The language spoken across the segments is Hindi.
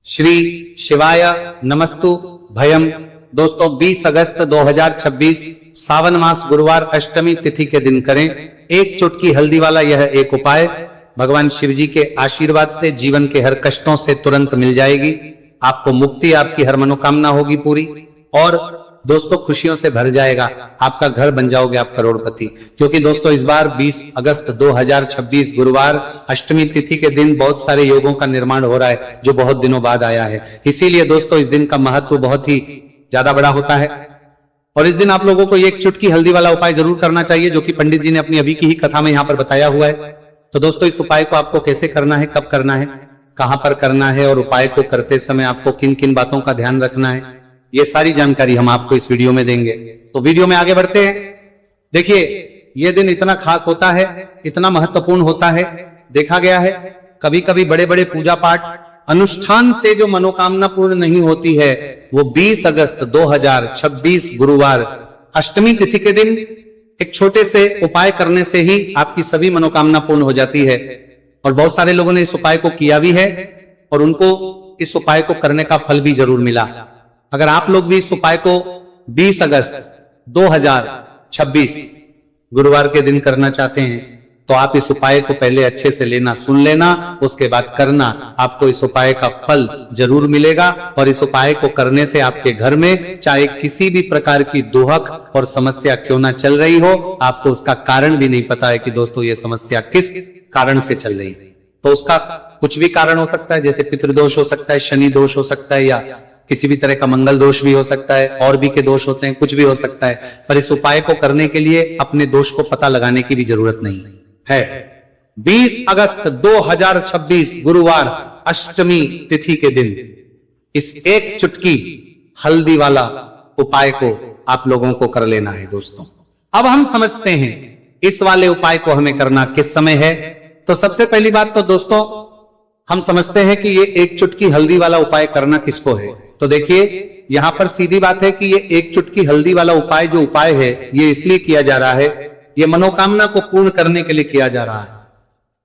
श्री शिवाय नमस्तु भयम। दोस्तों 20 अगस्त 2026 सावन मास गुरुवार अष्टमी तिथि के दिन करें एक चुटकी हल्दी वाला यह एक उपाय। भगवान शिव जी के आशीर्वाद से जीवन के हर कष्टों से तुरंत मिल जाएगी, आपको मुक्ति, आपकी हर मनोकामना होगी पूरी और दोस्तों खुशियों से भर जाएगा, आपका घर बन जाओगे आप करोड़पति। क्योंकि दोस्तों इस बार 20 अगस्त 2026 गुरुवार अष्टमी तिथि के दिन बहुत सारे योगों का निर्माण हो रहा है जो बहुत दिनों बाद आया है। इसीलिए दोस्तों इस दिन का महत्व बहुत ही ज्यादा बड़ा होता है और इस दिन आप लोगों को एक चुटकी हल्दी वाला उपाय जरूर करना चाहिए जो कि पंडित जी ने अपनी अभी की ही कथा में यहाँ पर बताया हुआ है। तो दोस्तों इस उपाय को आपको कैसे करना है, कब करना है, कहां पर करना है और उपाय को करते समय आपको किन किन बातों का ध्यान रखना है, ये सारी जानकारी हम आपको इस वीडियो में देंगे। तो वीडियो में आगे बढ़ते हैं। देखिए ये दिन इतना खास होता है, इतना महत्वपूर्ण होता है, देखा गया है कभी कभी बड़े बड़े पूजा पाठ अनुष्ठान से जो मनोकामना पूर्ण नहीं होती है वो 20 अगस्त 2026 गुरुवार अष्टमी तिथि के दिन एक छोटे से उपाय करने से ही आपकी सभी मनोकामना पूर्ण हो जाती है। और बहुत सारे लोगों ने इस उपाय को किया भी है और उनको इस उपाय को करने का फल भी जरूर मिला। अगर आप लोग भी इस उपाय को 20 अगस्त 2026 गुरुवार के दिन करना चाहते हैं तो आप इस उपाय को पहले अच्छे से लेना, सुन लेना, उसके बाद करना, आपको इस उपाय का फल जरूर मिलेगा। और इस उपाय को करने से आपके घर में चाहे किसी भी प्रकार की दुहक और समस्या क्यों ना चल रही हो, आपको उसका कारण भी नहीं पता है कि दोस्तों ये समस्या किस कारण से चल रही है। तो उसका कुछ भी कारण हो सकता है, जैसे पितृदोष हो सकता है, शनि दोष हो सकता है, या किसी भी तरह का मंगल दोष भी हो सकता है, और भी के दोष होते हैं, कुछ भी हो सकता है। पर इस उपाय को करने के लिए अपने दोष को पता लगाने की भी जरूरत नहीं है। 20 अगस्त 2026 गुरुवार अष्टमी तिथि के दिन इस एक चुटकी हल्दी वाला उपाय को आप लोगों को कर लेना है। दोस्तों अब हम समझते हैं इस वाले उपाय को हमें करना किस समय है। तो सबसे पहली बात तो दोस्तों हम समझते हैं कि ये एक चुटकी हल्दी वाला उपाय करना किसको है। तो देखिए यहां पर सीधी बात है कि ये एक चुटकी हल्दी वाला उपाय जो उपाय है ये इसलिए किया जा रहा है, ये मनोकामना को पूर्ण करने के लिए किया जा रहा है,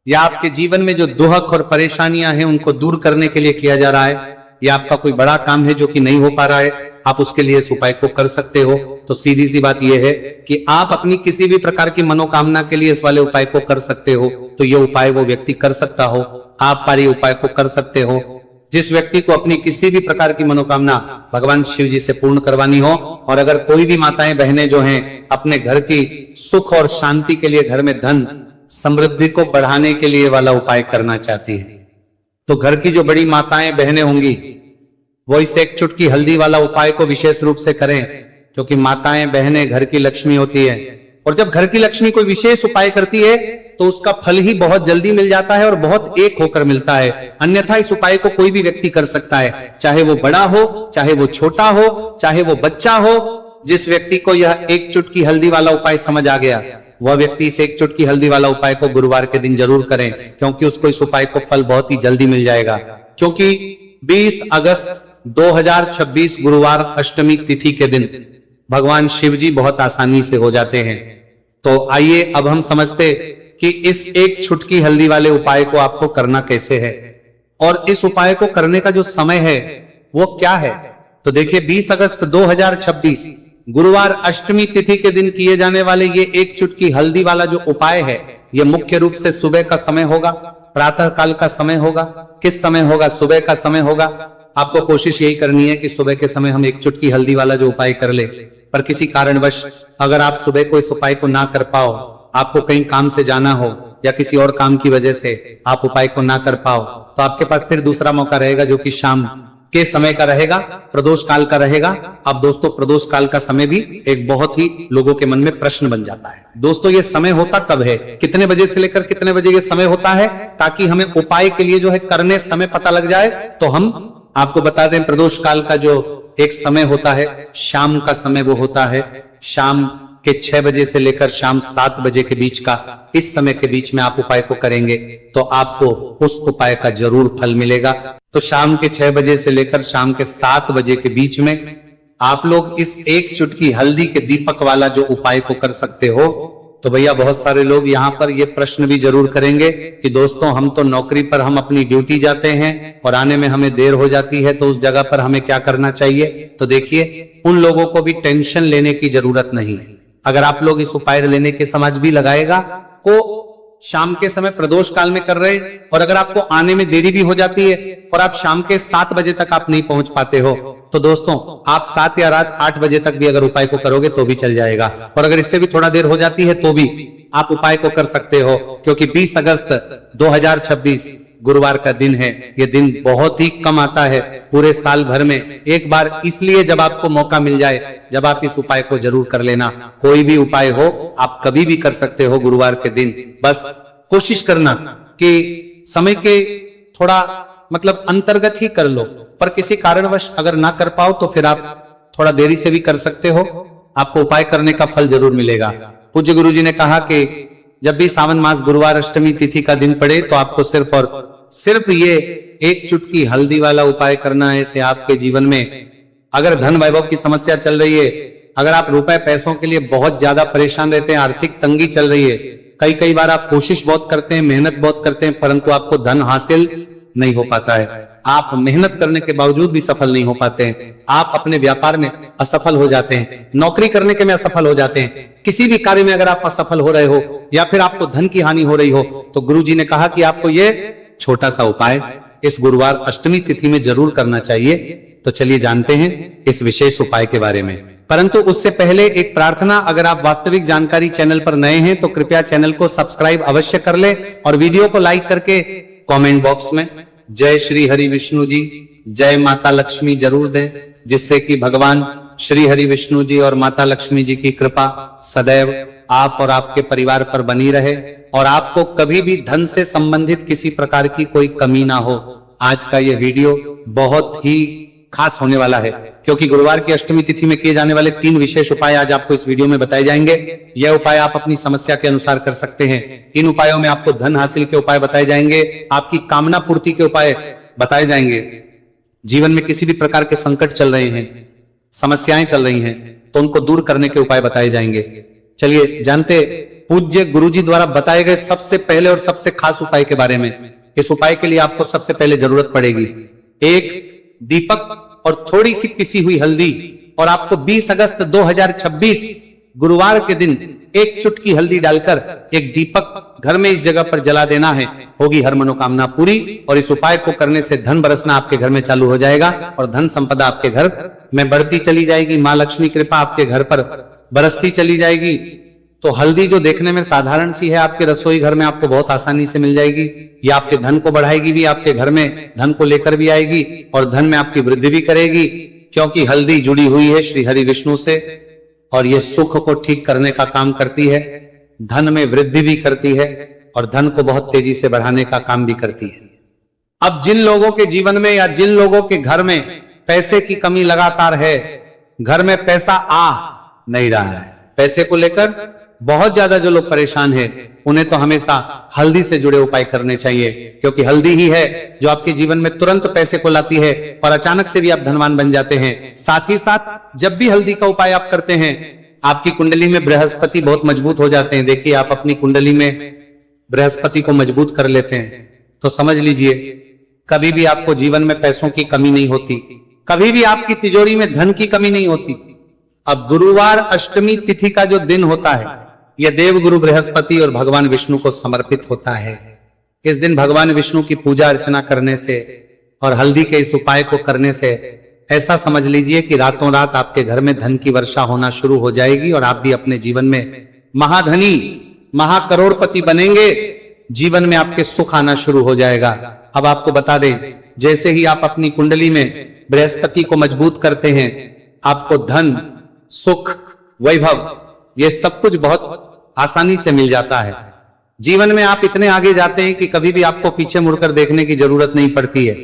या आपके जीवन में जो दुहक और परेशानियां हैं उनको दूर करने के लिए किया जा रहा है, या आपका कोई बड़ा काम है जो कि नहीं हो पा रहा है, आप उसके लिए इस उपाय को कर सकते हो। तो सीधी सी बात यह है कि आप अपनी किसी भी प्रकार की मनोकामना के लिए इस वाले उपाय को कर सकते हो। तो ये उपाय वो व्यक्ति कर सकता हो, आप पारी उपाय को कर सकते हो जिस व्यक्ति को अपनी किसी भी प्रकार की मनोकामना भगवान शिव जी से पूर्ण करवानी हो। और अगर कोई भी माताएं बहनें जो हैं अपने घर की सुख और शांति के लिए, घर में धन समृद्धि को बढ़ाने के लिए वाला उपाय करना चाहती है, तो घर की जो बड़ी माताएं बहनें होंगी वो इस एक चुटकी हल्दी वाला उपाय को विशेष रूप से करें, क्योंकि माताएं बहनें घर की लक्ष्मी होती है। और जब घर की लक्ष्मी कोई विशेष उपाय करती है तो उसका फल ही बहुत जल्दी मिल जाता है और बहुत एक होकर मिलता है। अन्यथा इस उपाय को कोई भी व्यक्ति कर सकता है, चाहे वो बड़ा हो, चाहे वो छोटा हो, चाहे वो बच्चा हो। जिस व्यक्ति को यह एक चुटकी हल्दी वाला उपाय समझ आ गया वह व्यक्ति इस एक चुटकी हल्दी वाला उपाय को गुरुवार के दिन जरूर करें, क्योंकि उसको इस उपाय को फल बहुत ही जल्दी मिल जाएगा। क्योंकि 20 अगस्त 2026 गुरुवार अष्टमी तिथि के दिन भगवान शिव जी बहुत आसानी से हो जाते हैं। तो आइए अब हम समझते कि इस एक चुटकी हल्दी वाले उपाय को आपको करना कैसे है और इस उपाय को करने का जो समय है वो क्या है। तो देखिए 20 अगस्त 2026 गुरुवार अष्टमी तिथि के दिन किए जाने वाले ये एक चुटकी हल्दी वाला जो उपाय है ये मुख्य रूप से सुबह का समय होगा, प्रातः काल का समय होगा। किस समय होगा? सुबह का समय होगा। आपको कोशिश यही करनी है कि सुबह के समय हम एक चुटकी हल्दी वाला जो उपाय कर ले। पर किसी कारणवश अगर आप सुबह को इस उपाय को ना कर पाओ, आपको कहीं काम से जाना हो या किसी और काम की वजह से आप उपाय को ना कर पाओ, तो आपके पास फिर दूसरा मौका रहेगा जो कि शाम के समय का रहेगा, प्रदोष काल का रहेगा। अब दोस्तों प्रदोष काल का समय भी एक बहुत ही लोगों के मन में प्रश्न बन जाता है। दोस्तों ये समय होता कब है, कितने बजे से लेकर कितने बजे ये समय होता है, ताकि हमें उपाय के लिए जो है करने समय पता लग जाए। तो हम आपको बता दें प्रदोष काल का जो एक समय होता है, शाम का समय वो होता है शाम के 6 बजे से लेकर शाम 7 बजे के बीच का। इस समय के बीच में आप उपाय को करेंगे तो आपको उस उपाय का जरूर फल मिलेगा। तो शाम के 6 बजे से लेकर शाम के 7 बजे के बीच में आप लोग इस एक चुटकी हल्दी के दीपक वाला जो उपाय को कर सकते हो। तो भैया बहुत सारे लोग यहाँ पर ये प्रश्न भी जरूर करेंगे कि दोस्तों हम तो नौकरी पर हम अपनी ड्यूटी जाते हैं और आने में हमें देर हो जाती है, तो उस जगह पर हमें क्या करना चाहिए। तो देखिए, उन लोगों को भी टेंशन लेने की जरूरत नहीं है। अगर आप लोग इस उपाय लेने के समझ भी लगाएगा को शाम के समय प्रदोष काल में कर रहे, और अगर आपको आने में देरी भी हो जाती है और आप शाम के 7 बजे तक आप नहीं पहुंच पाते हो, तो दोस्तों आप 7 या रात 8 बजे तक भी अगर उपाय को करोगे तो भी चल जाएगा। और अगर इससे भी थोड़ा देर हो जाती है तो भी आप उपाय को कर सकते हो, क्योंकि 20 अगस्त 2026 गुरुवार का दिन है। यह दिन बहुत ही कम आता है पूरे साल भर में, एक बार, इसलिए जब आपको मौका मिल जाए जब आप इस उपाय को जरूर कर लेना। कोई भी उपाय हो आप कभी भी कर सकते हो गुरुवार के दिन। बस कोशिश करना कि समय के थोड़ा मतलब अंतर्गत ही कर लो, पर किसी कारणवश अगर ना कर पाओ तो फिर आप थोड़ा देरी से भी कर सकते हो, आपको उपाय करने का फल जरूर मिलेगा। पूज्य गुरु जी ने कहा कि जब भी सावन मास गुरुवार अष्टमी तिथि का दिन पड़े तो आपको सिर्फ और सिर्फ ये एक चुटकी हल्दी वाला उपाय करना है। इससे आपके जीवन में अगर धन वैभव की समस्या चल रही है, अगर आप रुपए पैसों के लिए बहुत ज्यादा परेशान रहते हैं, आर्थिक तंगी चल रही है, कई बार आप कोशिश बहुत करते हैं, मेहनत बहुत करते हैं, परंतु आपको धन हासिल नहीं हो पाता है, आप मेहनत करने के बावजूद भी सफल नहीं हो पाते हैं, आप अपने व्यापार में असफल हो जाते हैं, नौकरी करने के में असफल हो जाते हैं, किसी भी कार्य में अगर आप असफल हो रहे हो या फिर आपको धन की हानि हो रही हो, तो गुरु जी ने कहा कि आपको ये छोटा सा उपाय इस गुरुवार अष्टमी तिथि में जरूर करना चाहिए। तो चलिए जानते हैं इस विशेष उपाय के बारे में, परंतु उससे पहले एक प्रार्थना, अगर आप वास्तविक जानकारी चैनल पर नए हैं तो कृपया चैनल को सब्सक्राइब अवश्य कर ले और वीडियो को लाइक करके कमेंट बॉक्स में जय श्री हरि विष्णु जी, जय माता लक्ष्मी जरूर दें, जिससे कि भगवान श्री हरि विष्णु जी और माता लक्ष्मी जी की कृपा सदैव आप और आपके परिवार पर बनी रहे और आपको कभी भी धन से संबंधित किसी प्रकार की कोई कमी ना हो। आज का यह वीडियो बहुत ही खास होने वाला है, क्योंकि गुरुवार की अष्टमी तिथि में किए जाने वाले 3 विशेष उपाय आज आपको इस वीडियो में बताए जाएंगे। यह उपाय आप अपनी समस्या के अनुसार कर सकते हैं। इन उपायों में आपको धन हासिल के उपाय बताए जाएंगे, आपकी कामना पूर्ति के उपाय बताए जाएंगे। जीवन में किसी भी प्रकार के संकट चल रहे हैं, समस्याएं चल रही हैं, तो उनको दूर करने के उपाय बताए जाएंगे। चलिए जानते पूज्य गुरुजी द्वारा बताए गए सबसे पहले और सबसे खास उपाय के बारे में। इस उपाय के लिए आपको सबसे पहले जरूरत पड़ेगी एक दीपक और थोड़ी सी पिसी हुई हल्दी, और आपको 20 अगस्त 2026 गुरुवार के दिन एक चुटकी हल्दी डालकर एक दीपक घर में इस जगह पर जला देना है। होगी हर मनोकामना पूरी, और इस उपाय को करने से धन बरसना आपके घर में चालू हो जाएगा और धन संपदा आपके घर में बढ़ती चली जाएगी। माँ लक्ष्मी कृपा आपके घर पर बरसती चली जाएगी। तो हल्दी जो देखने में साधारण सी है, आपके रसोई घर में आपको बहुत आसानी से मिल जाएगी। ये आपके धन को बढ़ाएगी भी, आपके घर में धन को लेकर भी आएगी और धन में आपकी वृद्धि भी करेगी, क्योंकि हल्दी जुड़ी हुई है श्री हरि विष्णु से और ये सुख को ठीक करने का काम करती है, धन में वृद्धि भी करती है और धन को बहुत तेजी से बढ़ाने का काम भी करती है। अब जिन लोगों के जीवन में या जिन लोगों के घर में पैसे की कमी लगातार है, घर में पैसा आ नहीं रहा है, पैसे को लेकर बहुत ज्यादा जो लोग परेशान हैं, उन्हें तो हमेशा हल्दी से जुड़े उपाय करने चाहिए, क्योंकि हल्दी ही है जो आपके जीवन में तुरंत पैसे को लाती है और अचानक से भी आप धनवान बन जाते हैं। साथ ही साथ जब भी हल्दी का उपाय आप करते हैं, आपकी कुंडली में बृहस्पति बहुत मजबूत हो जाते हैं। देखिए, आप अपनी कुंडली में बृहस्पति को मजबूत कर लेते हैं तो समझ लीजिए कभी भी आपको जीवन में पैसों की कमी नहीं होती, कभी भी आपकी तिजोरी में धन की कमी नहीं होती। अब गुरुवार अष्टमी तिथि का जो दिन होता है, यह देव गुरु बृहस्पति और भगवान विष्णु को समर्पित होता है। इस दिन भगवान विष्णु की पूजा अर्चना करने से और हल्दी के इस उपाय को करने से ऐसा समझ लीजिए कि रातों रात आपके घर में धन की वर्षा होना शुरू हो जाएगी और आप भी अपने जीवन में महाधनी महाकरोड़पति बनेंगे। जीवन में आपके सुख आना शुरू हो जाएगा। अब आपको बता दें, जैसे ही आप अपनी कुंडली में बृहस्पति को मजबूत करते हैं, आपको धन, सुख, वैभव, ये सब कुछ बहुत आसानी से मिल जाता है। जीवन में आप इतने आगे जाते हैं कि कभी भी आपको पीछे मुड़कर देखने की जरूरत नहीं पड़ती है।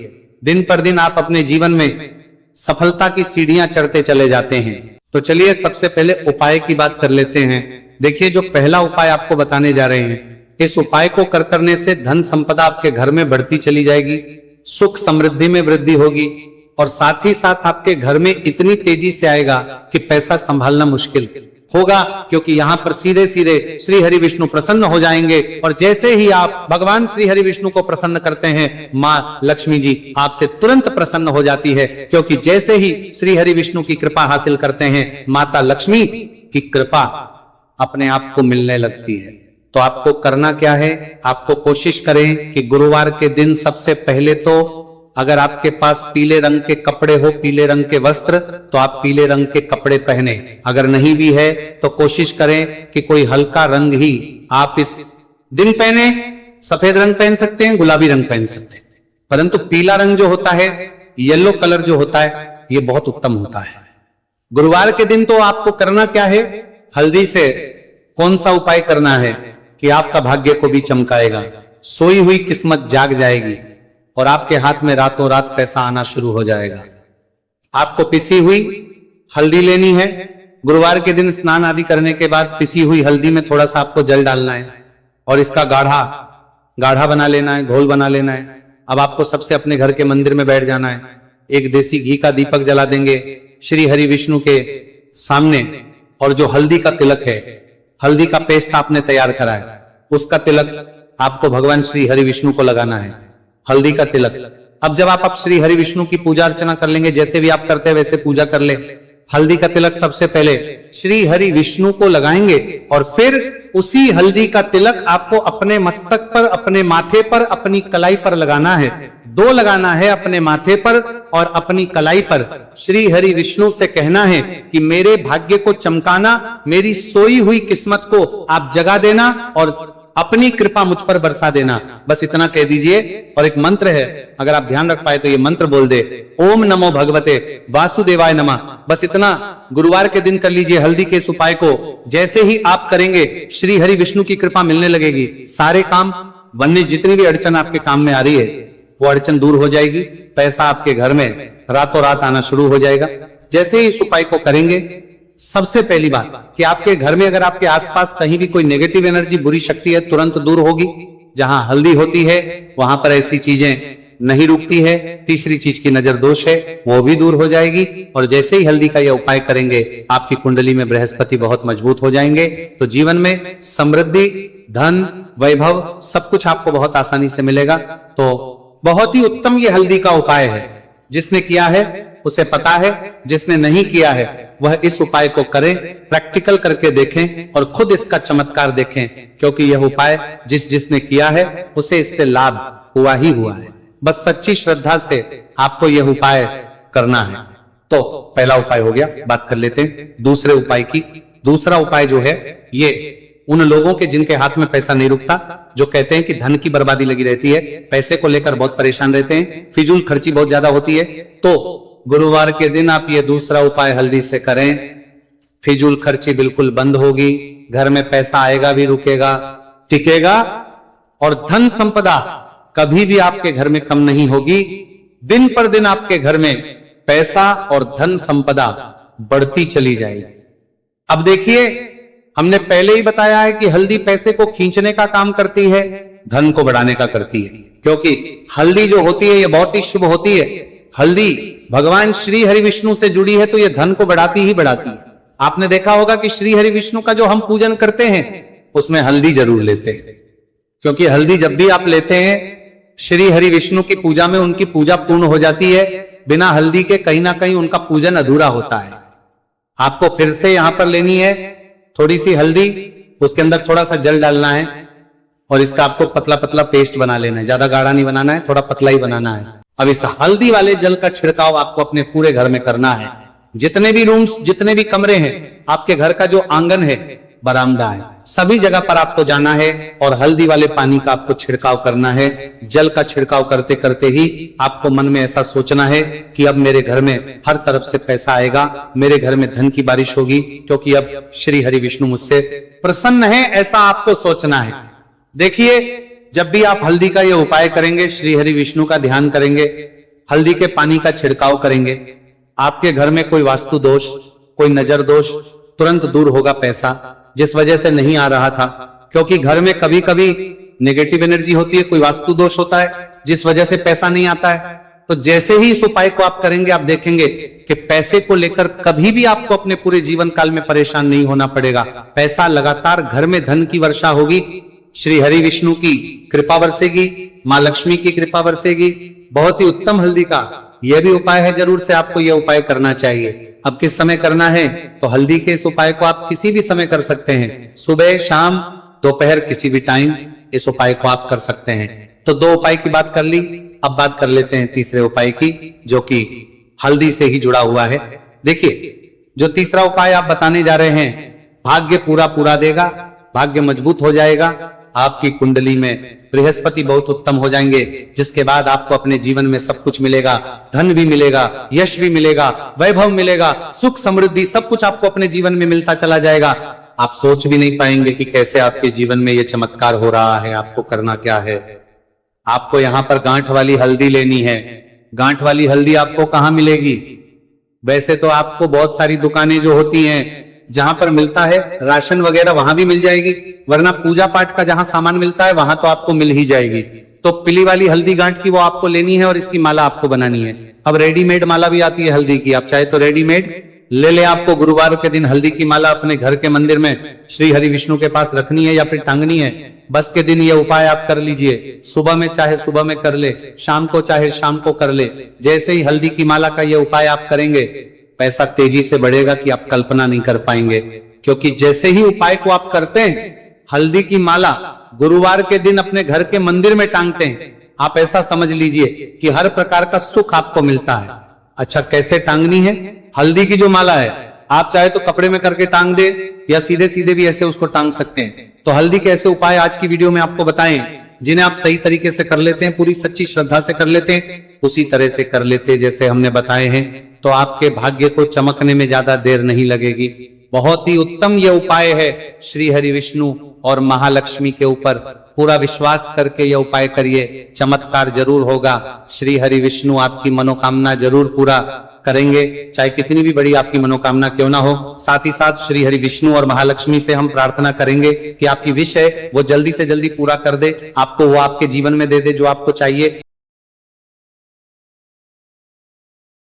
दिन पर दिन आप अपने जीवन में सफलता की सीढ़ियां चढ़ते चले जाते हैं। तो चलिए सबसे पहले उपाय की बात कर लेते हैं। देखिए, जो पहला उपाय आपको बताने जा रहे हैं, इस उपाय को करने से धन संपदा आपके घर में बढ़ती चली जाएगी, सुख समृद्धि में वृद्धि होगी और साथ ही साथ आपके घर में इतनी तेजी से आएगा कि पैसा संभालना मुश्किल होगा, क्योंकि यहाँ पर सीधे सीधे श्री हरि विष्णु प्रसन्न हो जाएंगे। और जैसे ही आप भगवान श्री हरि विष्णु को प्रसन्न करते हैं, माँ लक्ष्मी जी आपसे तुरंत प्रसन्न हो जाती है, क्योंकि जैसे ही श्री हरि विष्णु की कृपा हासिल करते हैं, माता लक्ष्मी की कृपा अपने आप को मिलने लगती है। तो आपको करना क्या है, आपको कोशिश करें कि गुरुवार के दिन सबसे पहले तो अगर आपके पास पीले रंग के कपड़े हो, पीले रंग के वस्त्र, तो आप पीले रंग के कपड़े पहने। अगर नहीं भी है तो कोशिश करें कि कोई हल्का रंग ही आप इस दिन पहने। सफेद रंग पहन सकते हैं, गुलाबी रंग पहन सकते हैं, परंतु पीला रंग जो होता है, येलो कलर जो होता है, ये बहुत उत्तम होता है। गुरुवार के दिन तो आपको करना क्या है, हल्दी से कौन सा उपाय करना है कि आपका भाग्य को भी चमकाएगा, सोई हुई किस्मत जाग जाएगी और आपके हाथ में रातों रात पैसा आना शुरू हो जाएगा। आपको पिसी हुई हल्दी लेनी है। गुरुवार के दिन स्नान आदि करने के बाद पिसी हुई हल्दी में थोड़ा सा आपको जल डालना है और इसका गाढ़ा बना लेना है, घोल बना लेना है। अब आपको सबसे अपने घर के मंदिर में बैठ जाना है, एक देसी घी का दीपक जला देंगे श्री हरि विष्णु के सामने, और जो हल्दी का तिलक है, हल्दी का पेस्ट आपने तैयार करा है, उसका तिलक आपको भगवान श्री हरि विष्णु को लगाना है, हल्दी का तिलक। अब जब आप श्री हरि विष्णु की पूजा अर्चना कर लेंगे, जैसे भी आप करते हैं वैसे पूजा कर ले। हल्दी का तिलक सबसे पहले श्री हरि विष्णु को लगाएंगे और फिर उसी हल्दी का तिलक आपको अपने मस्तक पर, अपने माथे पर, अपनी कलाई पर लगाना है। दो लगाना है, अपने माथे पर और अपनी कलाई पर। श्री हरि विष्णु से कहना है कि मेरे भाग्य को चमकाना, मेरी सोई हुई किस्मत को आप जगा देना और अपनी कृपा मुझ पर बरसा देना। बस इतना कह दीजिए। और एक मंत्र है, अगर आप ध्यान रख पाए तो ये मंत्र बोल दे, ओम नमो भगवते वासुदेवाय नमः। बस इतना गुरुवार के दिन कर लीजिए हल्दी के इस उपाय को। जैसे ही आप करेंगे, श्री हरि विष्णु की कृपा मिलने लगेगी। सारे काम बनने, जितनी भी अड़चन आपके काम में आ रही है वो अड़चन दूर हो जाएगी। पैसा आपके घर में रातों रात आना शुरू हो जाएगा। जैसे ही इस उपाय को करेंगे, सबसे पहली बात कि आपके घर में अगर आपके आसपास कहीं भी कोई नेगेटिव एनर्जी, बुरी शक्ति है, तुरंत दूर होगी। जहां हल्दी होती है वहां पर ऐसी चीजें नहीं रुकती है। तीसरी चीज की नजर दोष है, वो भी दूर हो जाएगी। और जैसे ही हल्दी का यह उपाय करेंगे, आपकी कुंडली में बृहस्पति बहुत मजबूत हो जाएंगे। तो जीवन में समृद्धि, धन, वैभव सब कुछ आपको बहुत आसानी से मिलेगा। तो बहुत ही उत्तम ये हल्दी का उपाय है। जिसने किया है उसे पता है, जिसने नहीं किया है वह इस उपाय को करे, प्रैक्टिकल करके देखें और खुद इसका चमत्कार देखें, क्योंकि यह उपाय जिसने किया है उसे इससे लाभ हुआ ही हुआ है। बस सच्ची श्रद्धा से आपको यह उपाय करना है। तो पहला उपाय हो गया। बात कर लेते हैं दूसरे उपाय की। दूसरा उपाय जो है, ये उन लोगों के जिनके हाथ में पैसा नहीं रुकता, जो कहते हैं कि धन की बर्बादी लगी रहती है, पैसे को लेकर बहुत परेशान रहते हैं, फिजूल खर्ची बहुत ज्यादा होती है, तो गुरुवार के दिन आप ये दूसरा उपाय हल्दी से करें। फिजूल खर्ची बिल्कुल बंद होगी, घर में पैसा आएगा भी, रुकेगा, टिकेगा, और धन संपदा कभी भी आपके घर में कम नहीं होगी। दिन पर दिन आपके घर में पैसा और धन संपदा बढ़ती चली जाएगी। अब देखिए, हमने पहले ही बताया है कि हल्दी पैसे को खींचने का काम करती है, धन को बढ़ाने का करती है। क्योंकि हल्दी जो होती है ये बहुत ही शुभ होती है। हल्दी भगवान श्री हरि विष्णु से जुड़ी है, तो ये धन को बढ़ाती ही बढ़ाती है। आपने देखा होगा कि श्री हरि विष्णु का जो हम पूजन करते हैं उसमें हल्दी जरूर लेते हैं, क्योंकि हल्दी जब भी आप लेते हैं श्री हरि विष्णु की पूजा में उनकी पूजा पूर्ण हो जाती है। बिना हल्दी के कहीं ना कहीं उनका पूजन अधूरा होता है। आपको फिर से यहां पर लेनी है थोड़ी सी हल्दी, उसके अंदर थोड़ा सा जल डालना है और इसका आपको पतला पतला पेस्ट बना लेना है। ज्यादा गाढ़ा नहीं बनाना है, थोड़ा पतला ही बनाना है। अब इस हल्दी वाले जल का छिड़काव आपको अपने पूरे घर में करना है। जितने भी रूम्स, जितने भी कमरे हैं, आपके घर का जो आंगन है, बरामदा है, सभी जगह पर आपको जाना है और हल्दी वाले पानी का आपको छिड़काव करना है। जल का छिड़काव करते करते ही आपको मन में ऐसा सोचना है कि अब मेरे घर में हर तरफ से पैसा आएगा, मेरे घर में धन की बारिश होगी, क्योंकि अब श्री हरि विष्णु मुझसे प्रसन्न है, ऐसा आपको सोचना है। देखिए, जब भी आप हल्दी का ये उपाय करेंगे, श्री हरि विष्णु का ध्यान करेंगे, हल्दी के पानी का छिड़काव करेंगे, आपके घर में कोई वास्तु दोष, कोई नजर दोष तुरंत दूर होगा। पैसा जिस वजह से नहीं आ रहा था, क्योंकि घर में कभी कभी नेगेटिव एनर्जी होती है, कोई वास्तु दोष होता है जिस वजह से पैसा नहीं आता है। तो जैसे ही इस उपाय को आप करेंगे आप देखेंगे कि पैसे को लेकर कभी भी आपको अपने पूरे जीवन काल में परेशान नहीं होना पड़ेगा। पैसा लगातार घर में धन की वर्षा होगी, श्री हरि विष्णु की कृपा बरसेगी, मां लक्ष्मी की कृपा बरसेगी। बहुत ही उत्तम हल्दी का यह भी उपाय है, जरूर से आपको यह उपाय करना चाहिए। अब किस समय करना है, तो हल्दी के इस उपाय को आप किसी भी समय कर सकते हैं, सुबह, शाम, दोपहर, किसी भी टाइम इस उपाय को आप कर सकते हैं। तो दो उपाय की बात कर ली, अब बात कर लेते हैं तीसरे उपाय की, जो कि हल्दी से ही जुड़ा हुआ है। देखिए, जो तीसरा उपाय आप बताने जा रहे हैं, भाग्य पूरा देगा, भाग्य मजबूत हो जाएगा, आपकी कुंडली में बृहस्पति बहुत उत्तम हो जाएंगे, जिसके बाद आपको अपने जीवन में सब कुछ मिलेगा, धन भी मिलेगा, यश भी मिलेगा, वैभव मिलेगा, सुख समृद्धि सब कुछ आपको अपने जीवन में मिलता चला जाएगा। आप सोच भी नहीं पाएंगे कि कैसे आपके जीवन में यह चमत्कार हो रहा है। आपको करना क्या है, आपको यहां पर गांठ वाली हल्दी लेनी है। गांठ वाली हल्दी आपको कहां मिलेगी? वैसे तो आपको बहुत सारी दुकानें जो होती हैं जहां पर मिलता है राशन वगैरह, वहां भी मिल जाएगी, वरना पूजा पाठ का जहां सामान मिलता है वहां तो आपको मिल ही जाएगी। तो पीली वाली हल्दी गांठ की वो आपको लेनी है और इसकी माला आपको बनानी है। अब रेडीमेड माला भी आती है हल्दी की, आप चाहे तो रेडीमेड ले ले। आपको गुरुवार के दिन हल्दी की माला अपने घर के मंदिर में श्री हरि विष्णु के पास रखनी है या फिर टांगनी है। बस के दिन ये उपाय आप कर लीजिए, सुबह में चाहे सुबह में कर ले, शाम को चाहे शाम को कर ले। जैसे ही हल्दी की माला का ये उपाय आप करेंगे, पैसा तेजी से बढ़ेगा कि आप कल्पना नहीं कर पाएंगे। क्योंकि जैसे ही उपाय को आप करते हैं, हल्दी की माला गुरुवार के दिन अपने घर के मंदिर में टांगते हैं, आप ऐसा समझ लीजिए कि हर प्रकार का सुख आपको मिलता है। अच्छा, कैसे टांगनी है? हल्दी की जो माला है, आप चाहे तो कपड़े में करके टांग दे या सीधे सीधे भी ऐसे उसको टांग सकते हैं। तो हल्दी के ऐसे उपाय आज की वीडियो में आपको बताएं, जिन्हें आप सही तरीके से कर लेते हैं, पूरी सच्ची श्रद्धा से कर लेते हैं, उसी तरह से कर लेते हैं जैसे हमने बताए हैं, तो आपके भाग्य को चमकने में ज्यादा देर नहीं लगेगी। बहुत ही उत्तम यह उपाय है। श्री हरि विष्णु और महालक्ष्मी के ऊपर पूरा विश्वास करके यह उपाय करिए, चमत्कार जरूर होगा। श्री हरि विष्णु आपकी मनोकामना जरूर पूरा करेंगे, चाहे कितनी भी बड़ी आपकी मनोकामना क्यों ना हो। साथ ही साथ श्री हरि विष्णु और महालक्ष्मी से हम प्रार्थना करेंगे कि आपकी विश है वो जल्दी से जल्दी पूरा कर दे, आपको वो आपके जीवन में दे दे जो आपको चाहिए।